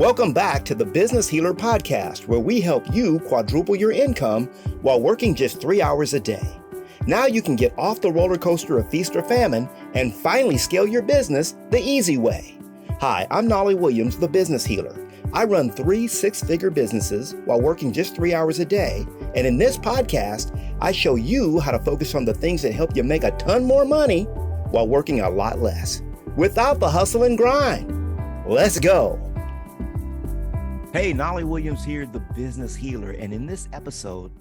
Welcome back to the Business Healer Podcast, where we help you quadruple your income while working just 3 hours a day. Now you can get off the roller coaster of feast or famine and finally scale your business the easy way. Hi, I'm Knolly Williams, the Business Healer. I run 3 six-figure businesses while working just 3 hours a day. And in this podcast, I show you how to focus on the things that help you make a ton more money while working a lot less, without the hustle and grind. Let's go. Hey, Knolly Williams here, the Business Healer. And in this episode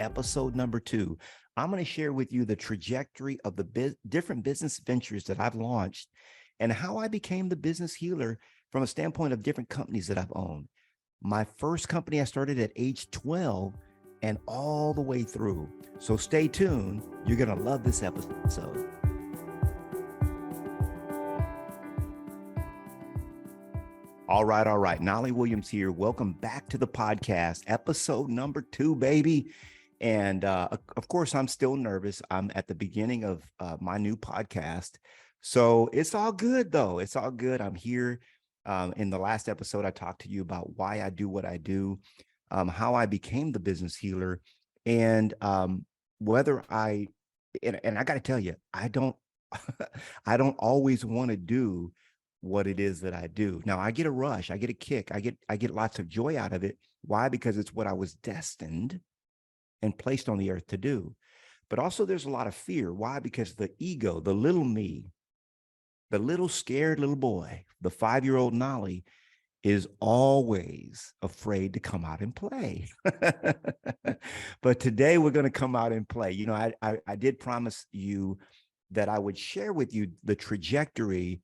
number 2, I'm going to share with you the trajectory of the different business ventures that I've launched and how I became the Business Healer from a standpoint of different companies that I've owned. My first company I started at age 12 and all the way through. So stay tuned. You're going to love this episode. All right. Knolly Williams here. Welcome back to the podcast, episode number 2, baby. And of course, I'm still nervous. I'm at the beginning of my new podcast. So it's all good, though. It's all good. I'm here. In the last episode, I talked to you about why I do what I do, how I became the Business Healer, and whether I got to tell you, I don't always want to do what it is that I do. Now, I get a rush, I get a kick, I get lots of joy out of it. Why? Because it's what I was destined and placed on the earth to do. But also there's a lot of fear. Why? Because the ego, the little me, the little scared little boy, the 5-year-old Knolly, is always afraid to come out and play. But today we're going to come out and play. You know, I did promise you that I would share with you the trajectory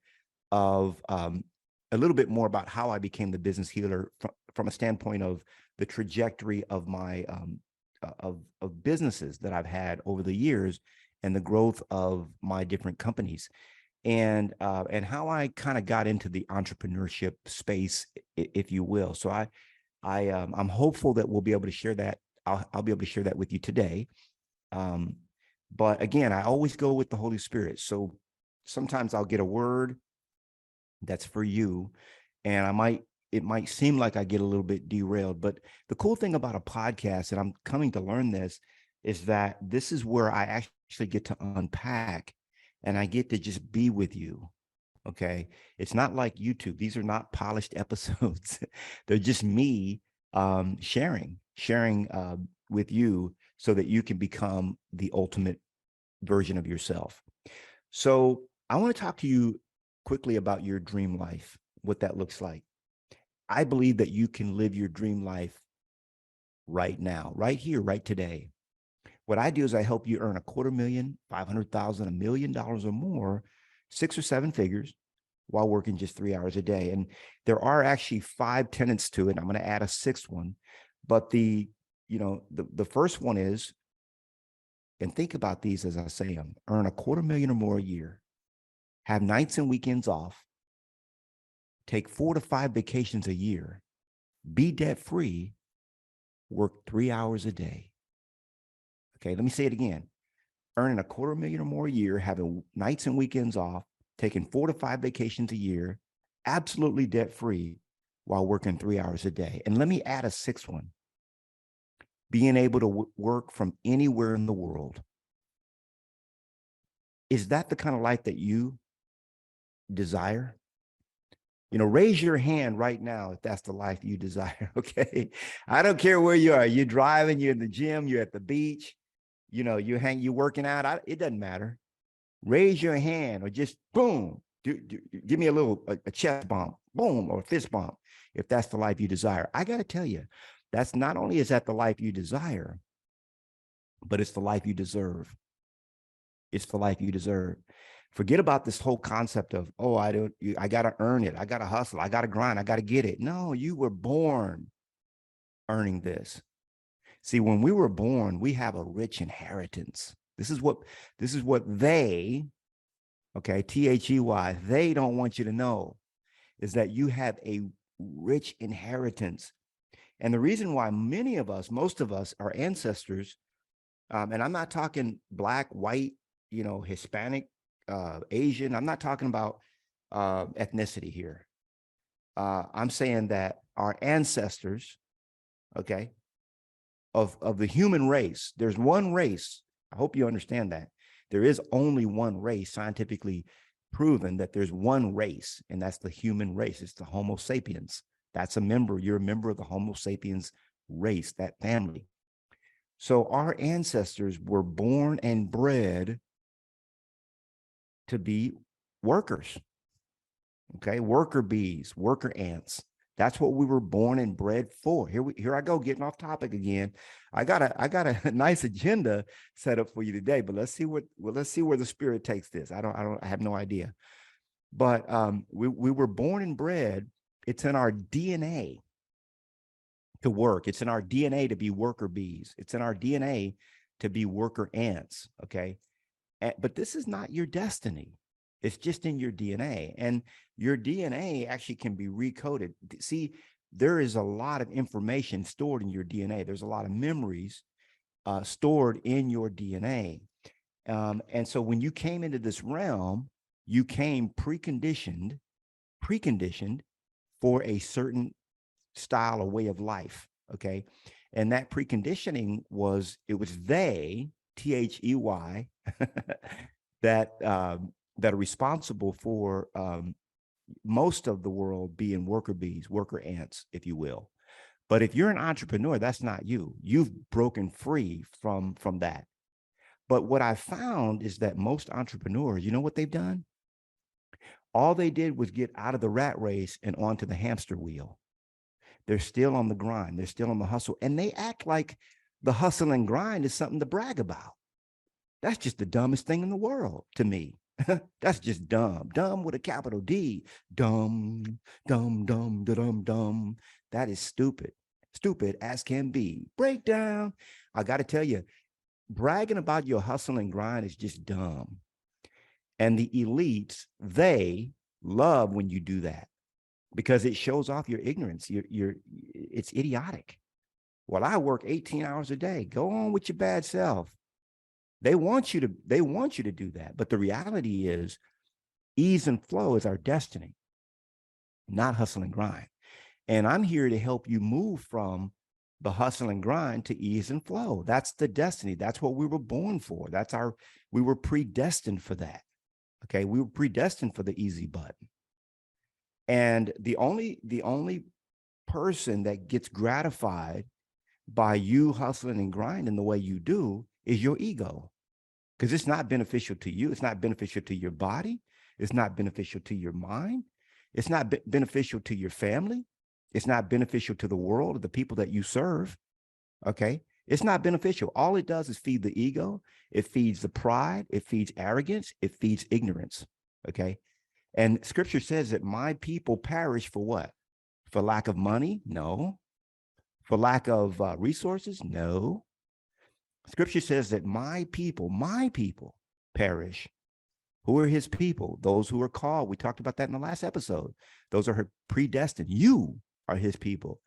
of a little bit more about how I became the Business Healer from a standpoint of the trajectory of my of businesses that I've had over the years and the growth of my different companies, and how I kind of got into the entrepreneurship space, if you will. So I'm hopeful that we'll be able to share that. I'll be able to share that with you today. But again, I always go with the Holy Spirit. So sometimes I'll get a word that's for you, and it might seem like I get a little bit derailed, but the cool thing about a podcast, and I'm coming to learn this, is that this is where I actually get to unpack and I get to just be with you. Okay. It's not like YouTube. These are not polished episodes. They're just me sharing with you so that you can become the ultimate version of yourself. So I want to talk to you quickly about your dream life, what that looks like. I believe that you can live your dream life right now, right here, right today. What I do is I help you earn $250,000, $500,000, $1 million or more, 6 or 7 figures, while working just 3 hours a day. And there are actually 5 tenets to it. I'm going to add a 6th one, but the first one is, and think about these as I say them: earn $250,000 or more a year, have nights and weekends off, take 4 to 5 vacations a year, be debt-free, work 3 hours a day. Okay, let me say it again. Earning $250,000 or more a year, having nights and weekends off, taking 4 to 5 vacations a year, absolutely debt-free, while working 3 hours a day. And let me add a 6th one: being able to work from anywhere in the world. Is that the kind of life that you desire? You know, raise your hand right now if that's the life you desire. Okay. I don't care where you are. You're driving, you're in the gym, you're at the beach, you're working out. It doesn't matter. Raise your hand, or just boom, give me a chest bump, boom, or a fist bump, if that's the life you desire. I got to tell you, that's not only is that the life you desire, but it's the life you deserve. It's the life you deserve. Forget about this whole concept of, I got to earn it. I got to hustle. I got to grind. I got to get it. No, you were born earning this. See, when we were born, we have a rich inheritance. This is what they, okay, They, they don't want you to know, is that you have a rich inheritance. And the reason why most of us, our ancestors, and I'm not talking black, white, Hispanic, Asian. I'm not talking about ethnicity here. I'm saying that our ancestors, okay, of the human race. There's one race. I hope you understand that. There is only one race, scientifically proven that there's one race, and that's the human race. It's the Homo sapiens. That's a member. You're a member of the Homo sapiens race, that family. So our ancestors were born and bred to be workers. Okay, worker bees, worker ants. That's what we were born and bred for. Here I go, getting off topic again. I got a nice agenda set up for you today, but let's see where the spirit takes this. I have no idea. But we were born and bred. It's in our DNA to work. It's in our DNA to be worker bees. It's in our DNA to be worker ants. Okay, but this is not your destiny. It's just in your DNA, and your DNA actually can be recoded. See, there is a lot of information stored in your DNA. There's a lot of memories stored in your DNA. And so when you came into this realm, you came preconditioned for a certain style or way of life. Okay. And that preconditioning was they, They, that are responsible for most of the world being worker bees, worker ants, if you will. But if you're an entrepreneur, that's not you. You've broken free from that. But what I found is that most entrepreneurs, you know what they've done? All they did was get out of the rat race and onto the hamster wheel. They're still on the grind. They're still on the hustle. And they act like the hustle and grind is something to brag about. That's just the dumbest thing in the world to me. That's just dumb. Dumb with a capital D. Dumb, dumb, dumb, dumb, dumb. That is stupid. Stupid as can be. Breakdown. I got to tell you, bragging about your hustle and grind is just dumb. And the elites, they love when you do that because it shows off your ignorance. It's idiotic. Well, I work 18 hours a day. Go on with your bad self. They want you to do that. But the reality is ease and flow is our destiny, not hustle and grind. And I'm here to help you move from the hustle and grind to ease and flow. That's the destiny. That's what we were born for. We were predestined for that. Okay. We were predestined for the easy button. And the only person that gets gratified by you hustling and grinding the way you do is your ego. Because it's not beneficial to you. It's not beneficial to your body. It's not beneficial to your mind. It's not beneficial to your family. It's not beneficial to the world or the people that you serve. Okay. It's not beneficial. All it does is feed the ego. It feeds the pride. It feeds arrogance. It feeds ignorance. Okay. And scripture says that my people perish for what? For lack of money? No. For lack of resources? No. Scripture says that my people perish. Who are his people? Those who are called. We talked about that in the last episode. Those are her predestined. You are his people.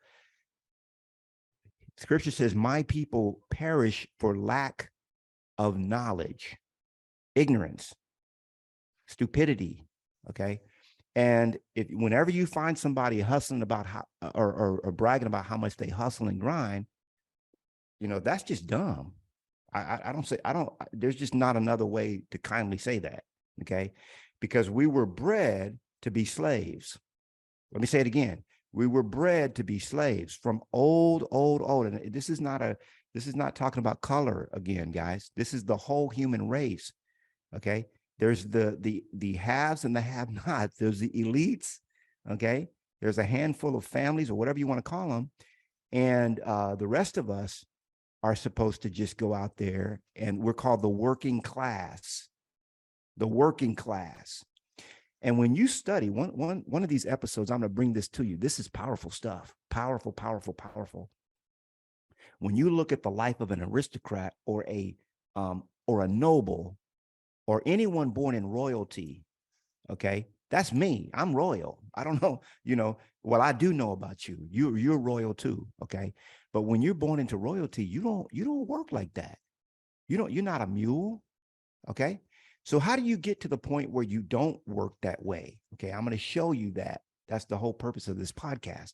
Scripture says my people perish for lack of knowledge, ignorance, stupidity. Okay. And whenever you find somebody hustling about how or bragging about how much they hustle and grind, that's just dumb. There's just not another way to kindly say that. Okay. Because we were bred to be slaves. Let me say it again. We were bred to be slaves from old. And this is not talking about color again, guys. This is the whole human race. Okay. There's the haves and the have-nots. There's the elites. Okay. There's a handful of families or whatever you want to call them. And the rest of us are supposed to just go out there, and we're called the working class. The working class. And when you study one of these episodes, I'm going to bring this to you. This is powerful stuff. Powerful, powerful, powerful. When you look at the life of an aristocrat or a noble or anyone born in royalty, okay, that's me. I'm royal. I don't know, well, I do know about you. You're royal too, okay? But when you're born into royalty, you don't work like that. You're not a mule, okay? So how do you get to the point where you don't work that way? Okay, I'm going to show you that. That's the whole purpose of this podcast.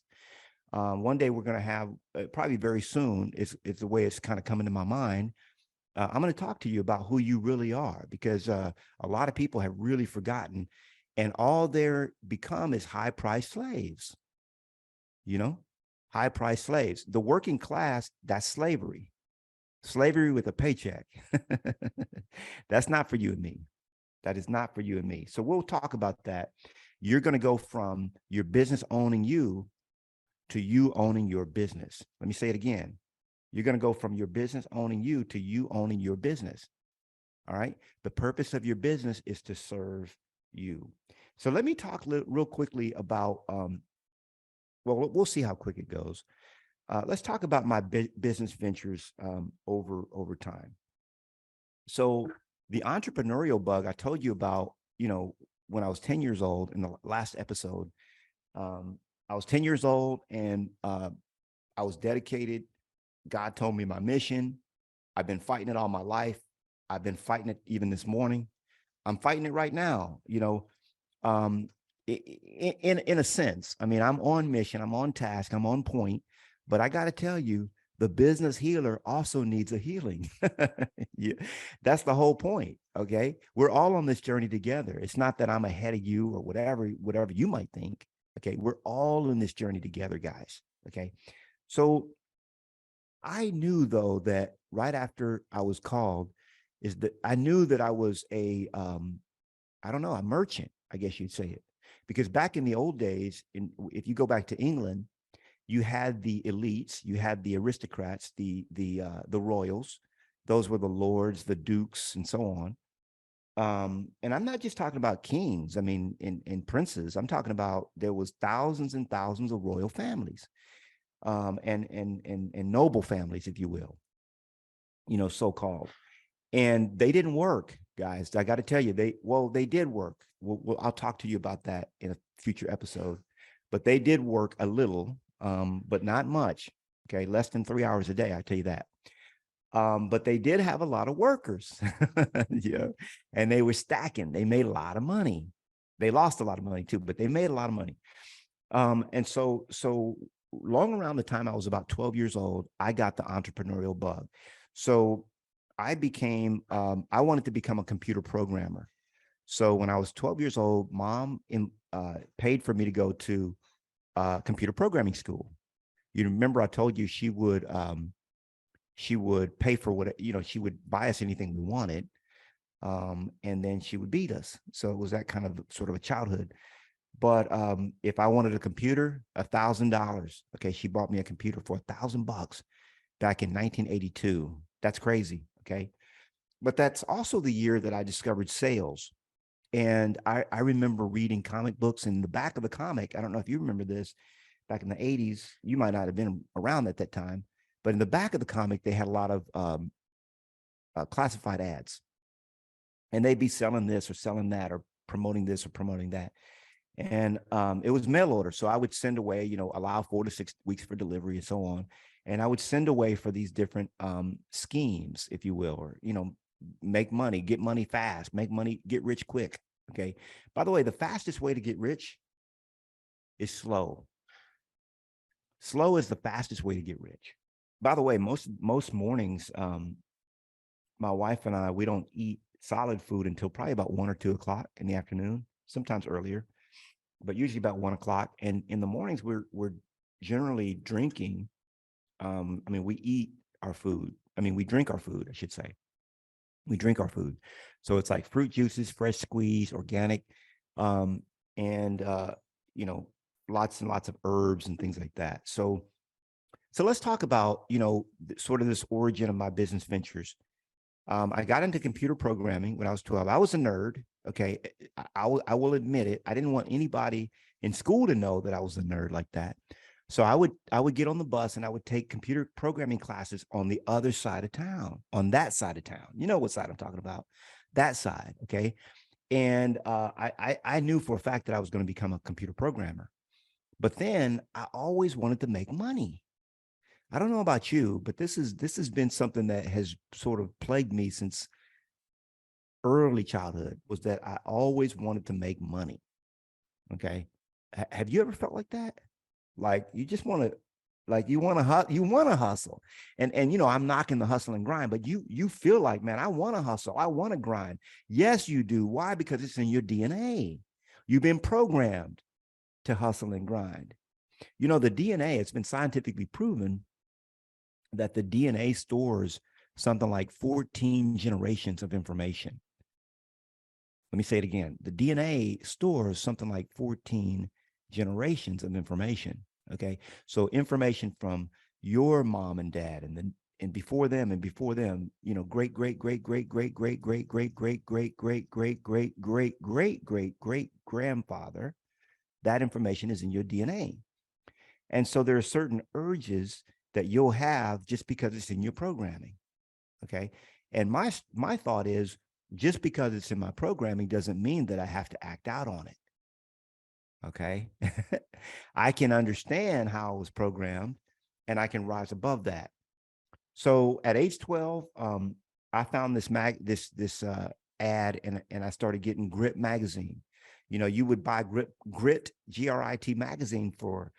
One day we're going to have, probably very soon, is the way it's kind of coming to my mind. I'm going to talk to you about who you really are, because a lot of people have really forgotten, and all they're become is high price slaves, you know, high price slaves. The working class, that's slavery, slavery with a paycheck. That's not for you and me. That is not for you and me. So we'll talk about that. You're going to go from your business owning you to you owning your business. Let me say it again. You're going to go from your business owning you to you owning your business. All right. The purpose of your business is to serve you. So let me talk real quickly about, well, we'll see how quick it goes. Let's talk about my business ventures over time. So the entrepreneurial bug I told you about, when I was 10 years old in the last episode, I was 10 years old, and I was dedicated. God told me my mission. I've been fighting it all my life. I've been fighting it even this morning. I'm fighting it right now, um, in a sense. I mean, I'm on mission, I'm on task, I'm on point, but I got to tell you, the business healer also needs a healing. Yeah, that's the whole point. Okay. We're all on this journey together. It's not that I'm ahead of you or whatever you might think. Okay. We're all in this journey together, guys. Okay. So I knew, though, that right after I was called, is that I knew that I was I don't know, a merchant, I guess you'd say it. Because back in the old days, if you go back to England, you had the elites, you had the aristocrats, the royals. Those were the lords, the dukes, and so on. And I'm not just talking about kings. I mean, in princes. I'm talking about, there was thousands and thousands of royal families, and noble families, if you will, so called. And they didn't work, guys. I got to tell you, they did work. I'll talk to you about that in a future episode. But they did work a little, but not much. Okay, less than 3 hours a day, I tell you that. But they did have a lot of workers. Yeah, and they were stacking. They made a lot of money. They lost a lot of money too, but they made a lot of money. And so long around the time I was about 12 years old, I got the entrepreneurial bug. So I wanted to become a computer programmer. So when I was 12 years old, mom paid for me to go to computer programming school. You remember I told you she would pay for what, she would buy us anything we wanted. And then she would beat us. So it was that kind of sort of a childhood. But if I wanted a computer, $1,000. Okay, she bought me a computer for $1,000 back in 1982. That's crazy. Okay, but that's also the year that I discovered sales. And I remember reading comic books. In the back of the comic, I don't know if you remember this, back in the 80s, you might not have been around at that time, but in the back of the comic, they had a lot of classified ads, and they'd be selling this or selling that, or promoting this or promoting that. And it was mail order. So I would send away, allow 4 to 6 weeks for delivery and so on. And I would send away for these different schemes, if you will, or, make money, get money fast, make money, get rich quick. Okay. By the way, the fastest way to get rich is slow. Slow is the fastest way to get rich. By the way, most mornings, my wife and I, we don't eat solid food until probably about 1 or 2 o'clock in the afternoon, sometimes earlier, but usually about 1 o'clock. And in the mornings, we're generally drinking. We eat our food. We drink our food, I should say. We drink our food. So it's like fruit juices, fresh squeeze, organic, and lots and lots of herbs and things like that. So let's talk about, sort of this origin of my business ventures. I got into computer programming when I was 12. I was a nerd. Okay. I will admit it. I didn't want anybody in school to know that I was a nerd like that. So I would get on the bus and I would take computer programming classes on the other side of town, on that side of town. You know what side I'm talking about? That side. Okay. And I knew for a fact that I was going to become a computer programmer. But then I always wanted to make money. I don't know about you, but this has been something that has sort of plagued me since early childhood, was that I always wanted to make money. Okay. Have you ever felt like that? Like you just want to, like you want to hustle. And you know, I'm knocking the hustle and grind, but you feel like, man, I want to hustle. I want to grind. Yes, you do. Why? Because it's in your DNA. You've been programmed to hustle and grind. You know, the DNA, it's been scientifically proven that the DNA stores something like 14 generations of information. Let me say it again. The DNA stores something like 14 generations of information. Okay. So information from your mom and dad and before them and before them, you know, great, great, great, great, great, great, great, great, great, great, great, great, great, great, great, great, great grandfather, that information is in your DNA. And so there are certain urges that you'll have just because it's in your programming. Okay. And my thought is, just because it's in my programming doesn't mean that I have to act out on it. Okay. I can understand how I was programmed and I can rise above that. So at age 12, I found this ad and I started getting Grit magazine. You know, you would buy Grit GRIT magazine for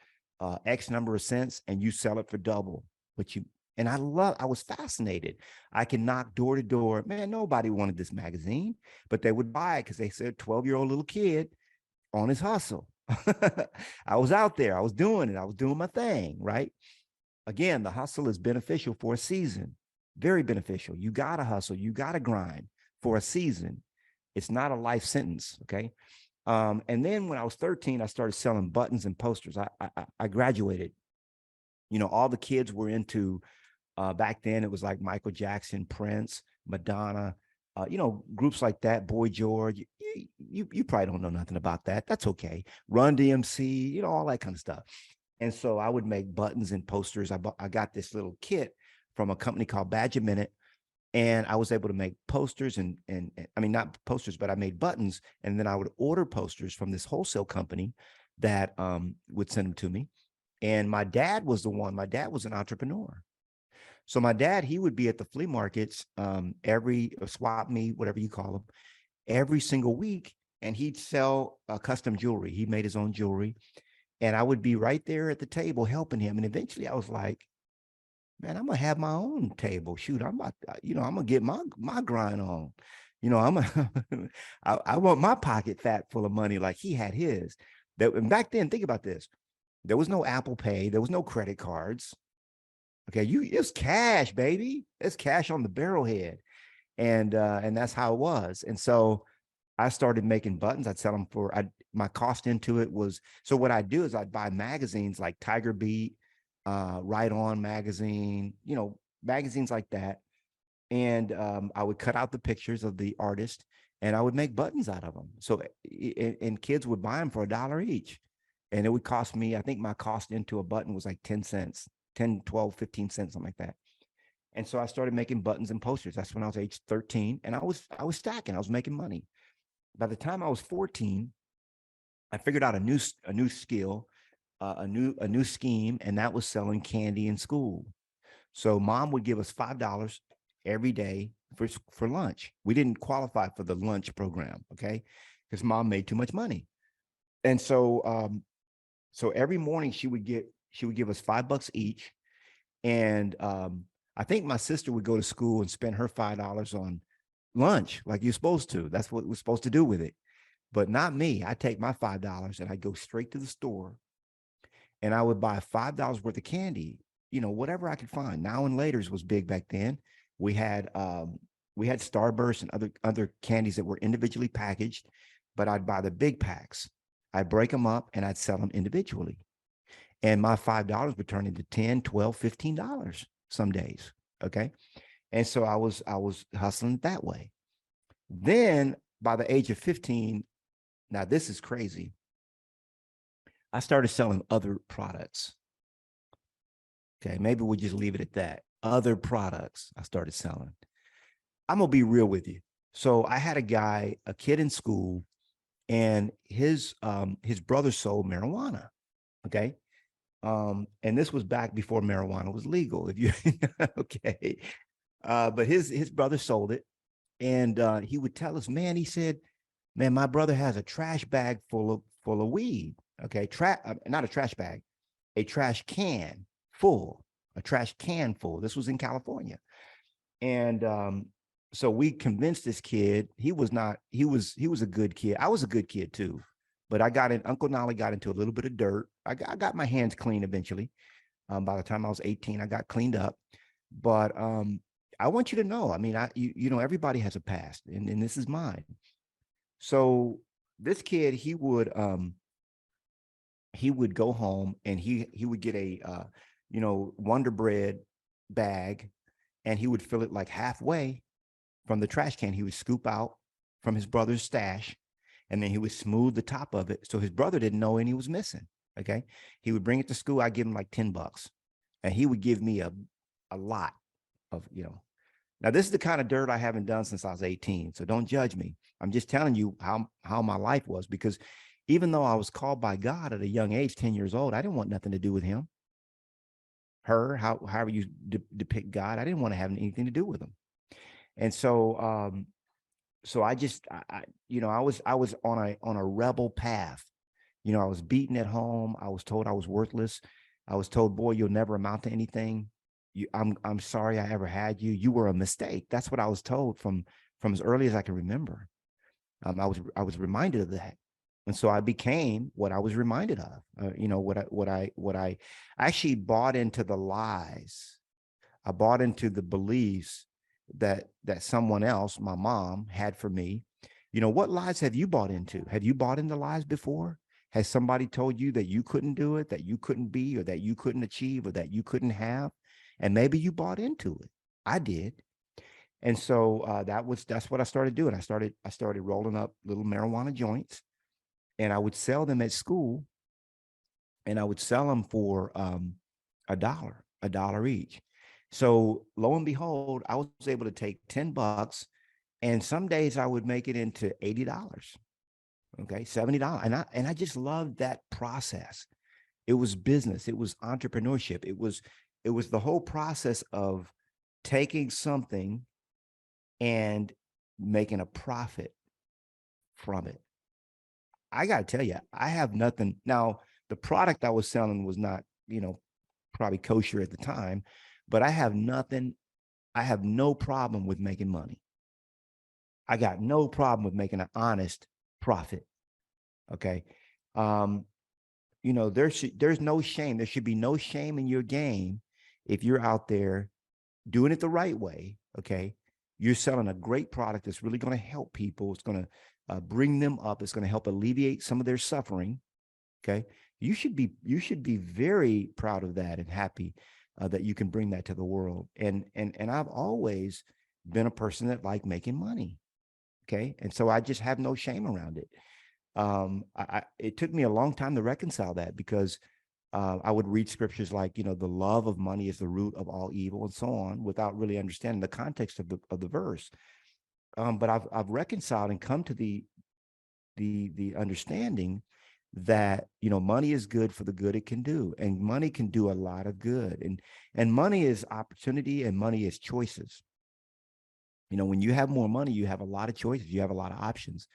X number of cents and you sell it for double what you. And I was fascinated. I can knock door to door. Man, nobody wanted this magazine, but they would buy it because they said 12-year-old little kid on his hustle. I was out there. I was doing it. I was doing my thing, right? Again, the hustle is beneficial for a season, very beneficial. You got to hustle. You got to grind for a season. It's not a life sentence, okay? And then when I was 13, I started selling buttons and posters. I graduated. You know, all the kids were into, back then it was like Michael Jackson, Prince, Madonna, you know, groups like that, Boy George. You probably don't know nothing about that. That's okay. Run DMC, you know, all that kind of stuff. And so I would make buttons and posters. I got this little kit from a company called Badge a Minute, and I was able to make posters and I mean, not posters, but I made buttons, and then I would order posters from this wholesale company that would send them to me. And my dad was an entrepreneur. So my dad, he would be at the flea markets, every swap meet, whatever you call them, every single week, and he'd sell custom jewelry. He made his own jewelry, and I would be right there at the table helping him. And eventually, I was like, man, I'm gonna have my own table. Shoot, I'm about, you know, I'm gonna get my grind on. You know, I want my pocket fat full of money like he had his. And back then, think about this: there was no Apple Pay, there was no credit cards. Okay, it's cash, baby. It's cash on the barrelhead, and that's how it was. And so I started making buttons. I'd sell them for. My cost into it was, so what I'd do is I'd buy magazines like Tiger Beat, Right On magazine, you know, magazines like that, and I would cut out the pictures of the artist, and I would make buttons out of them. So and kids would buy them for $1 each, and it would cost me. I think my cost into a button was like 10 cents. 10, 12, 15 cents, something like that. And so I started making buttons and posters. That's when I was age 13. And I was stacking, I was making money. By the time I was 14, I figured out a new skill, a new scheme, and that was selling candy in school. So mom would give us $5 every day for lunch. We didn't qualify for the lunch program, okay? Because mom made too much money. And so every morning she would give us $5 each. And I think my sister would go to school and spend her $5 on lunch, like you're supposed to. That's what we're supposed to do with it. But not me. I take my $5 and I go straight to the store and I would buy $5 worth of candy, you know, whatever I could find. Now and Laters was big back then. We had Starburst and other candies that were individually packaged, but I'd buy the big packs. I'd break them up and I'd sell them individually. And my $5 would turn into $10, $12, $15 some days. Okay. And so I was hustling that way. Then by the age of 15, now this is crazy, I started selling other products. Okay. Maybe we'll just leave it at that. Other products I started selling. I'm going to be real with you. So I had a kid in school, and his brother sold marijuana. Okay. And this was back before marijuana was legal. If you okay. But his brother sold it, and he would tell us, man, he said, man, my brother has a trash bag full of weed. Okay, not a trash bag, a trash can full, a trash can full. This was in California. And so we convinced this kid. He was a good kid. I was a good kid too. But Uncle Knolly got into a little bit of dirt. I got my hands clean eventually. By the time I was 18, I got cleaned up. But I want you to know, I mean, you know, everybody has a past, and this is mine. So this kid, he would go home and he would get a Wonder Bread bag, and he would fill it like halfway from the trash can. He would scoop out from his brother's stash, and then he would smooth the top of it so his brother didn't know any was missing. Okay, he would bring it to school. I give him like $10, and he would give me a lot of, you know. Now this is the kind of dirt I haven't done since I was 18, so don't judge me. I'm just telling you how my life was, because even though I was called by God at a young age, 10 years old, I didn't want nothing to do with him, her, however you depict God. I didn't want to have anything to do with him. And so, so I just, I was on a rebel path. You know, I was beaten at home. I was told I was worthless. I was told, boy, you'll never amount to anything. I'm sorry I ever had you. You were a mistake. That's what I was told from as early as I can remember. I was reminded of that. And so I became what I was reminded of. I actually bought into the lies. I bought into the beliefs that someone else, my mom, had for me. You know, what lies have you bought into? Have you bought into lies before? Has somebody told you that you couldn't do it, that you couldn't be, or that you couldn't achieve, or that you couldn't have? And maybe you bought into it. I did. And so that's what I started doing. I started rolling up little marijuana joints, and I would sell them at school, and I would sell them for a dollar each. So lo and behold, I was able to take $10, and some days I would make it into $80, okay, $70. And I just loved that process. It was business, it was entrepreneurship, it was the whole process of taking something and making a profit from it. I got to tell you, I have nothing. Now, the product I was selling was not, probably kosher at the time, but I have nothing. I have no problem with making money. I got no problem with making an honest profit. Okay. There's no shame. There should be no shame in your game if you're out there doing it the right way. Okay. You're selling a great product that's really going to help people. It's going to bring them up. It's going to help alleviate some of their suffering. Okay. You should be very proud of that and happy that you can bring that to the world. And I've always been a person that liked making money. Okay. And so I just have no shame around it. It took me a long time to reconcile that, because I would read scriptures like, the love of money is the root of all evil, and so on, without really understanding the context of the verse. But I've reconciled and come to the understanding that, money is good for the good it can do, and money can do a lot of good, and money is opportunity, and money is choices. When you have more money, you have a lot of choices, you have a lot of options.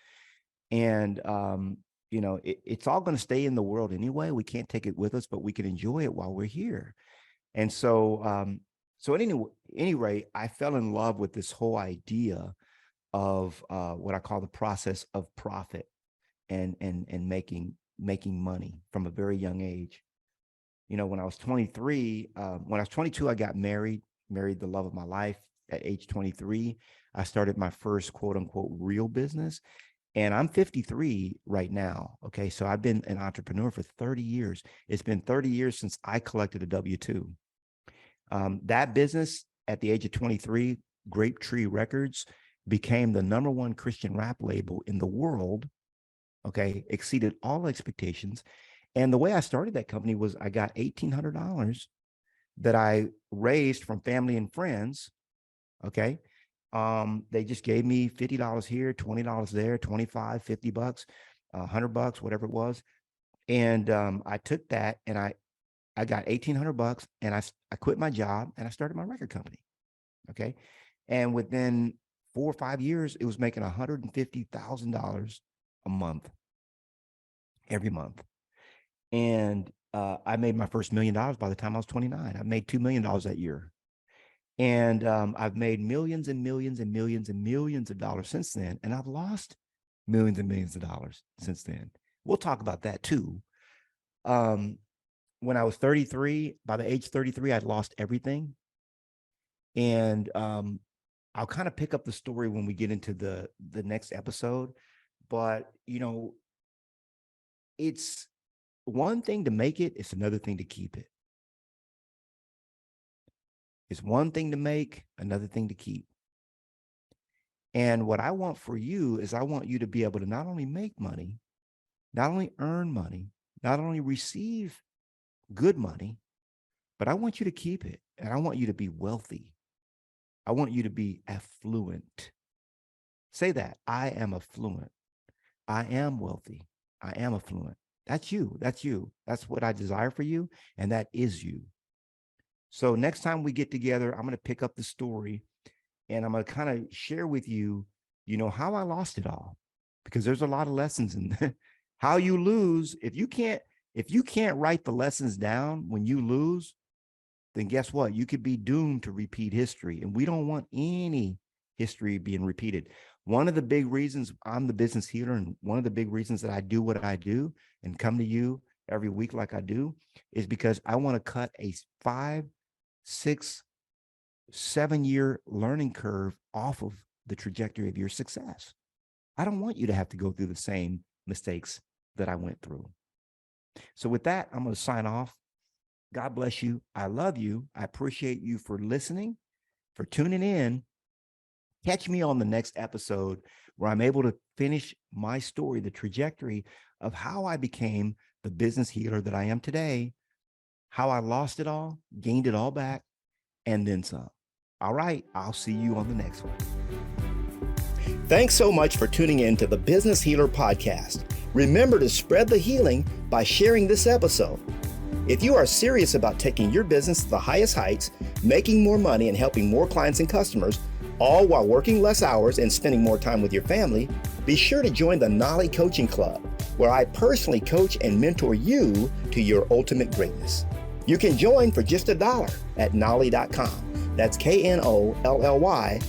And, it's all going to stay in the world anyway. We can't take it with us, but we can enjoy it while we're here. And so, at any rate, I fell in love with this whole idea of what I call the process of profit and making money from a very young age. When I was 23, when I was 22, I got married the love of my life. At age 23, I started my first quote unquote real business. And I'm 53 right now. Okay. So I've been an entrepreneur for 30 years. It's been 30 years since I collected a W-2. That business at the age of 23, Grape Tree Records, became the #1 Christian rap label in the world. Okay. Exceeded all expectations. And the way I started that company was I got $1,800 that I raised from family and friends. Okay. They just gave me $50 here, $20 there, 25, $50, $100, whatever it was. And I took that, and I got $1,800, and I quit my job, and I started my record company. Okay. And within 4 or 5 years, it was making $150,000 a month, every month. And I made my first $1 million by the time I was 29. I made $2 million that year. And I've made millions and millions and millions and millions of dollars since then. And I've lost millions and millions of dollars since then. We'll talk about that too. When I was 33, by the age 33, I'd lost everything. And I'll kind of pick up the story when we get into the next episode. But, it's one thing to make it, it's another thing to keep it. It's one thing to make, another thing to keep. And what I want for you is I want you to be able to not only make money, not only earn money, not only receive good money, but I want you to keep it. And I want you to be wealthy. I want you to be affluent. Say that. I am affluent. I am wealthy. I am affluent. That's you. That's you. That's what I desire for you. And that is you. So next time we get together, I'm going to pick up the story and I'm going to kind of share with you, how I lost it all, because there's a lot of lessons in how you lose. If you can't write the lessons down when you lose, then guess what? You could be doomed to repeat history. And we don't want any history being repeated. One of the big reasons I'm the business healer, and one of the big reasons that I do what I do and come to you every week like I do, is because I want to cut a 5, 6, 7-year learning curve off of the trajectory of your success. I don't want you to have to go through the same mistakes that I went through. So with that, I'm going to sign off. God bless you. I love you. I appreciate you for listening, for tuning in. Catch me on the next episode where I'm able to finish my story, the trajectory of how I became the business healer that I am today, how I lost it all, gained it all back, and then some. All right, I'll see you on the next one. Thanks so much for tuning in to the Business Healer Podcast. Remember to spread the healing by sharing this episode. If you are serious about taking your business to the highest heights, making more money and helping more clients and customers, all while working less hours and spending more time with your family, be sure to join the Knolly Coaching Club, where I personally coach and mentor you to your ultimate greatness. You can join for just $1 at knolly.com. That's KNOLLY.com.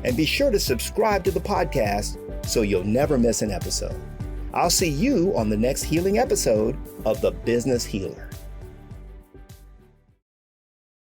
And be sure to subscribe to the podcast so you'll never miss an episode. I'll see you on the next healing episode of The Business Healer.